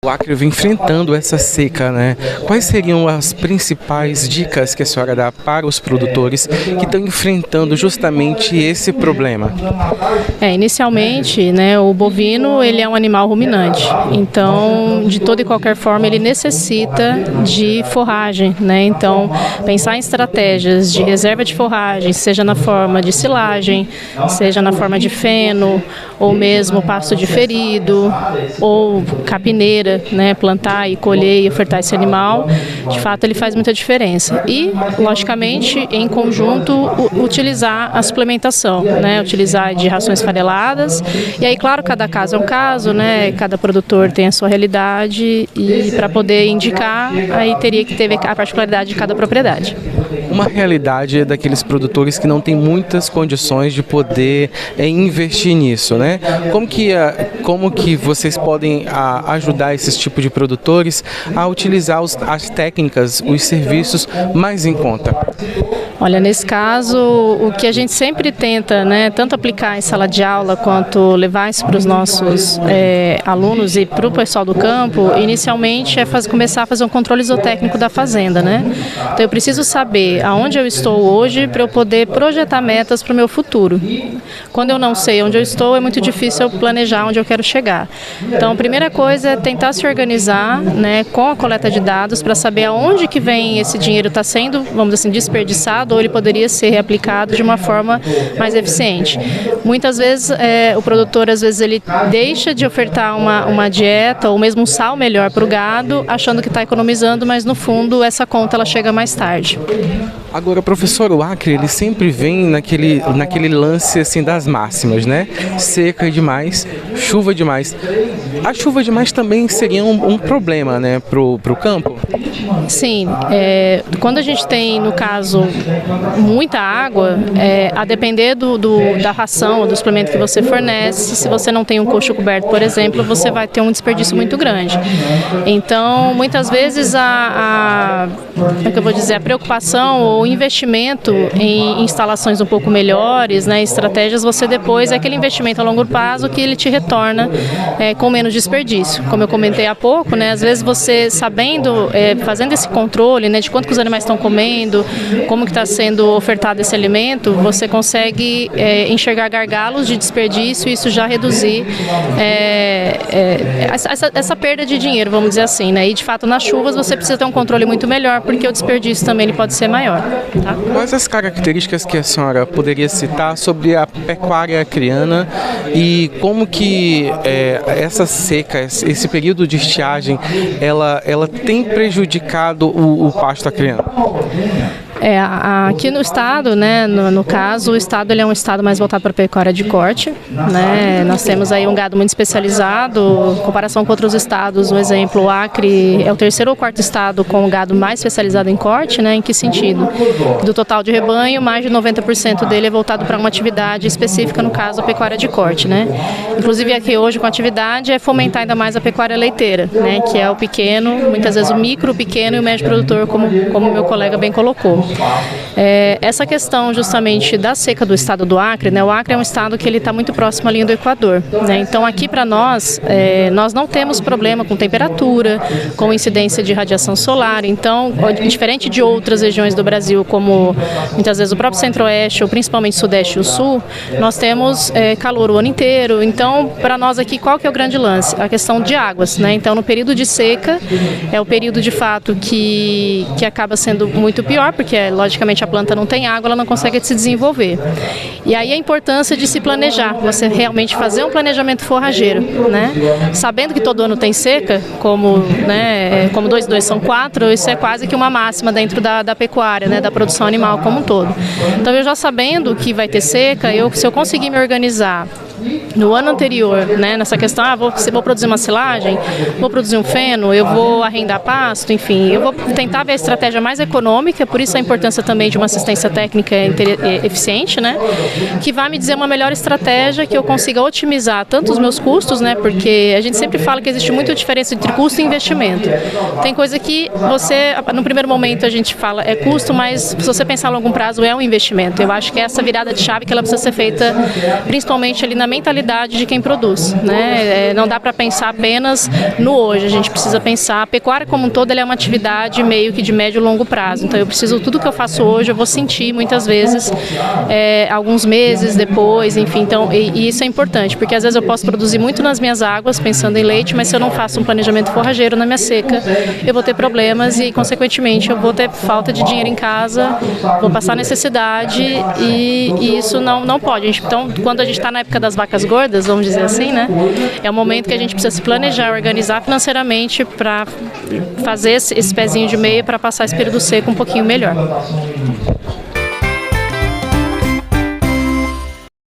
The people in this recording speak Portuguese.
O Acre vem enfrentando essa seca, né? Quais seriam as principais dicas que a senhora dá para os produtores que estão enfrentando justamente esse problema? Inicialmente, né, o bovino ele é um animal ruminante, então de toda e qualquer forma ele necessita de forragem, né? Então pensar em estratégias de reserva de forragem, seja na forma de silagem, seja na forma de feno, ou mesmo pasto diferido, ou capineira, né, plantar e colher e ofertar esse animal, de fato ele faz muita diferença. E, logicamente, em conjunto, utilizar a suplementação, né, utilizar de rações fareladas, e aí, claro, cada caso é um caso, né, cada produtor tem a sua realidade, e para poder indicar, aí teria que ter a particularidade de cada propriedade. Uma realidade daqueles produtores que não têm muitas condições de poder investir nisso, né? Como que vocês podem ajudar esses tipos de produtores a utilizar as técnicas, os serviços mais em conta? Olha, nesse caso, o que a gente sempre tenta, né, tanto aplicar em sala de aula quanto levar isso para os nossos alunos e para o pessoal do campo, inicialmente é começar a fazer um controle zootécnico da fazenda, né? Então eu preciso saber aonde eu estou hoje para eu poder projetar metas para o meu futuro. Quando eu não sei onde eu estou, é muito difícil eu planejar onde eu quero chegar. Então a primeira coisa é tentar se organizar, né, com a coleta de dados para saber aonde que vem esse dinheiro está sendo, vamos dizer assim, desperdiçado, ou ele poderia ser reaplicado de uma forma mais eficiente. Muitas vezes o produtor, às vezes, ele deixa de ofertar uma dieta ou mesmo um sal melhor para o gado, achando que está economizando, mas no fundo essa conta ela chega mais tarde. Agora, professor, o Acre, ele sempre vem naquele lance assim das máximas, né? Seca demais, chuva demais. A chuva demais também seria um problema, né, pro campo? Sim, quando a gente tem, no caso, muita água, a depender da ração, do suplemento que você fornece, se você não tem um coxo coberto, por exemplo, você vai ter um desperdício muito grande. Então, muitas vezes como é que eu vou dizer, a preocupação ou o investimento em instalações um pouco melhores, né, estratégias, você depois é aquele investimento a longo prazo que ele te retorna com menos desperdício. Como eu comentei há pouco, né, às vezes você sabendo, fazendo esse controle, né, de quanto que os animais estão comendo, como que está sendo ofertado esse alimento, você consegue enxergar gargalos de desperdício e isso já reduzir essa perda de dinheiro, vamos dizer assim, né? E de fato nas chuvas você precisa ter um controle muito melhor, porque o desperdício também ele pode ser maior. Tá? Quais as características que a senhora poderia citar sobre a pecuária acreana e como que essa seca, esse período de estiagem, ela tem prejudicado o pasto acreano? Aqui no estado, né, no caso, o estado ele é um estado mais voltado para a pecuária de corte, né? Nós temos aí um gado muito especializado, em comparação com outros estados, um exemplo, o Acre é o terceiro ou quarto estado com o gado mais especializado em corte, né? Em que sentido? Do total de rebanho, mais de 90% dele é voltado para uma atividade específica, no caso, a pecuária de corte, né? Inclusive aqui hoje com a atividade é fomentar ainda mais a pecuária leiteira, né? Que é o pequeno, muitas vezes o micro, o pequeno e o médio produtor, como meu colega bem colocou. Essa questão justamente da seca do estado do Acre, né? O Acre é um estado que ele está muito próximo à linha do Equador, né? Então aqui para nós, nós não temos problema com temperatura, com incidência de radiação solar. Então, diferente de outras regiões do Brasil, como muitas vezes o próprio Centro-Oeste, ou principalmente Sudeste e o Sul, nós temos calor o ano inteiro. Então, para nós aqui, qual que é o grande lance? A questão de águas, né? Então, no período de seca, é o período de fato que acaba sendo muito pior, porque logicamente a planta não tem água, ela não consegue se desenvolver. E aí a importância de se planejar, você realmente fazer um planejamento forrageiro, né? Sabendo que todo ano tem seca, como 2 e 2 são 4, isso é quase que uma máxima dentro da pecuária, né? Da produção animal como um todo. Então eu já sabendo que vai ter seca, se eu conseguir me organizar no ano anterior, né, nessa questão, vou produzir uma silagem, vou produzir um feno, eu vou arrendar pasto, enfim, eu vou tentar ver a estratégia mais econômica, por isso a importância também de uma assistência técnica eficiente, né, que vai me dizer uma melhor estratégia, que eu consiga otimizar tanto os meus custos, né, porque a gente sempre fala que existe muita diferença entre custo e investimento. Tem coisa que no primeiro momento a gente fala é custo, mas se você pensar a longo prazo é um investimento. Eu acho que essa virada de chave que ela precisa ser feita principalmente ali na mentalidade de quem produz, né? Não dá para pensar apenas no hoje, a gente precisa pensar, a pecuária como um todo ela é uma atividade meio que de médio e longo prazo, então eu preciso, tudo que eu faço hoje eu vou sentir muitas vezes, alguns meses depois, enfim, então, e isso é importante, porque às vezes eu posso produzir muito nas minhas águas, pensando em leite, mas se eu não faço um planejamento forrageiro na minha seca, eu vou ter problemas e, consequentemente, eu vou ter falta de dinheiro em casa, vou passar necessidade e isso não pode. Então, quando a gente está na época das vacas gordas, vamos dizer assim, né, é o momento que a gente precisa se planejar, organizar financeiramente para fazer esse pezinho de meio para passar esse período seco um pouquinho melhor.